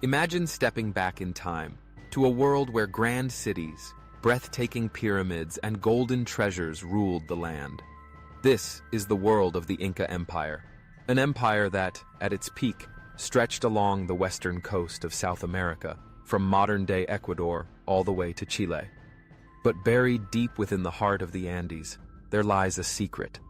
Imagine stepping back in time to a world where grand cities, breathtaking pyramids, and golden treasures ruled the land. This is the world of the Inca Empire, an empire that, at its peak, stretched along the western coast of South America, from modern-day Ecuador all the way to Chile. But buried deep within the heart of the Andes, there lies a secret,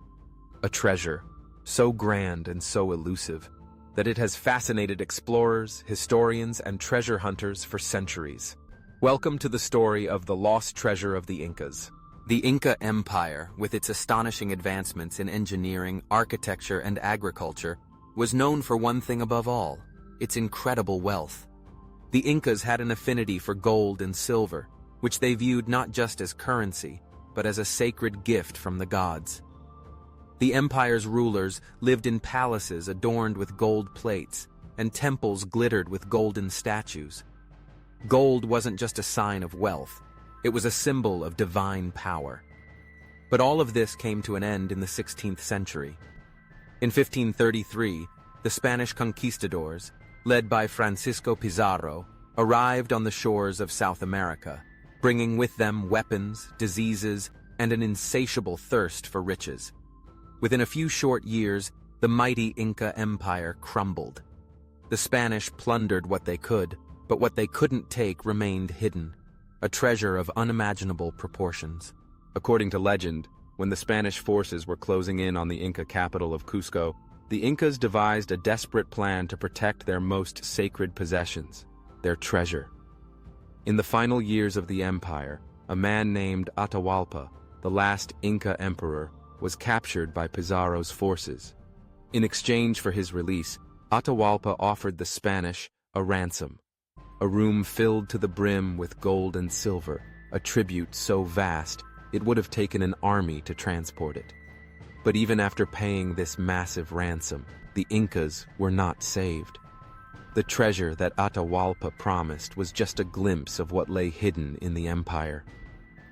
a treasure, so grand and so elusive that it has fascinated explorers, historians, and treasure hunters for centuries. Welcome to the story of the lost treasure of the Incas. The Inca Empire, with its astonishing advancements in engineering, architecture, and agriculture, was known for one thing above all: its incredible wealth. The Incas had an affinity for gold and silver, which they viewed not just as currency, but as a sacred gift from the gods. The empire's rulers lived in palaces adorned with gold plates, and temples glittered with golden statues. Gold wasn't just a sign of wealth, it was a symbol of divine power. But all of this came to an end in the 16th century. In 1533, the Spanish conquistadors, led by Francisco Pizarro, arrived on the shores of South America, bringing with them weapons, diseases, and an insatiable thirst for riches. Within a few short years, the mighty Inca Empire crumbled. The Spanish plundered what they could, but what they couldn't take remained hidden, a treasure of unimaginable proportions. According to legend, when the Spanish forces were closing in on the Inca capital of Cusco, the Incas devised a desperate plan to protect their most sacred possessions, their treasure. In the final years of the empire, a man named Atahualpa, the last Inca emperor, was captured by Pizarro's forces. In exchange for his release, Atahualpa offered the Spanish a ransom, a room filled to the brim with gold and silver, a tribute so vast it would have taken an army to transport it. But even after paying this massive ransom, the Incas were not saved. The treasure that Atahualpa promised was just a glimpse of what lay hidden in the empire.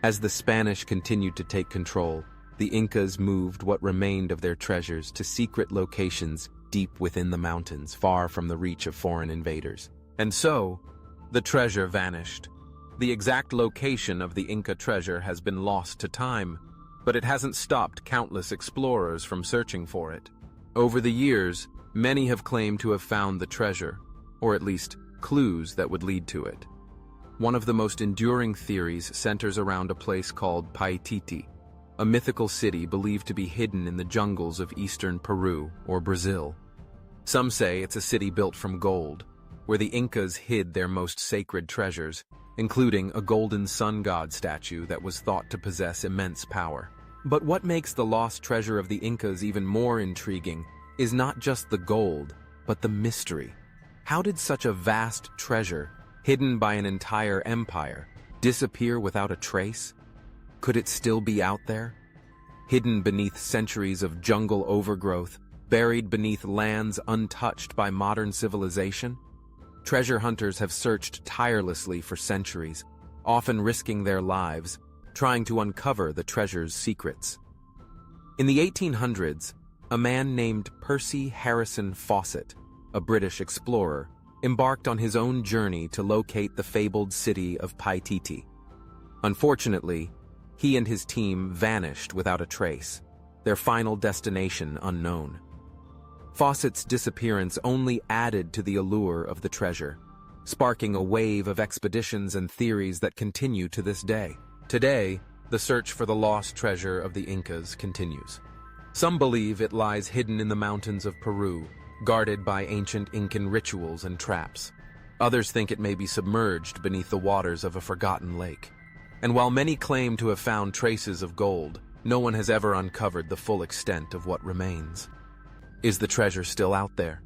As the Spanish continued to take control, the Incas moved what remained of their treasures to secret locations deep within the mountains, far from the reach of foreign invaders. And so, the treasure vanished. The exact location of the Inca treasure has been lost to time, but it hasn't stopped countless explorers from searching for it. Over the years, many have claimed to have found the treasure, or at least clues that would lead to it. One of the most enduring theories centers around a place called Paititi, a mythical city believed to be hidden in the jungles of eastern Peru or Brazil. Some say it's a city built from gold, where the Incas hid their most sacred treasures, including a golden sun god statue that was thought to possess immense power. But what makes the lost treasure of the Incas even more intriguing is not just the gold, but the mystery. How did such a vast treasure, hidden by an entire empire, disappear without a trace? Could it still be out there? Hidden beneath centuries of jungle overgrowth, buried beneath lands untouched by modern civilization? Treasure hunters have searched tirelessly for centuries, often risking their lives, trying to uncover the treasure's secrets. In the 1800s, a man named Percy Harrison Fawcett, a British explorer, embarked on his own journey to locate the fabled city of Paititi. Unfortunately, he and his team vanished without a trace, their final destination unknown. Fawcett's disappearance only added to the allure of the treasure, sparking a wave of expeditions and theories that continue to this day. Today, the search for the lost treasure of the Incas continues. Some believe it lies hidden in the mountains of Peru, guarded by ancient Incan rituals and traps. Others think it may be submerged beneath the waters of a forgotten lake. And while many claim to have found traces of gold, no one has ever uncovered the full extent of what remains. Is the treasure still out there?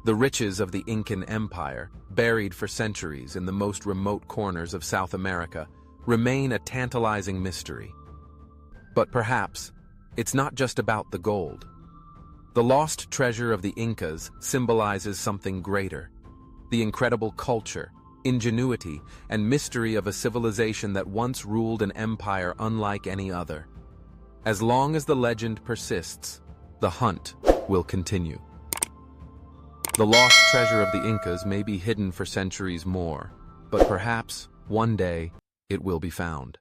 The riches of the Incan Empire, buried for centuries in the most remote corners of South America, remain a tantalizing mystery. But perhaps, it's not just about the gold. The lost treasure of the Incas symbolizes something greater: the incredible culture, ingenuity, and mystery of a civilization that once ruled an empire unlike any other. As long as the legend persists, the hunt will continue. The lost treasure of the Incas may be hidden for centuries more, but perhaps, one day, it will be found.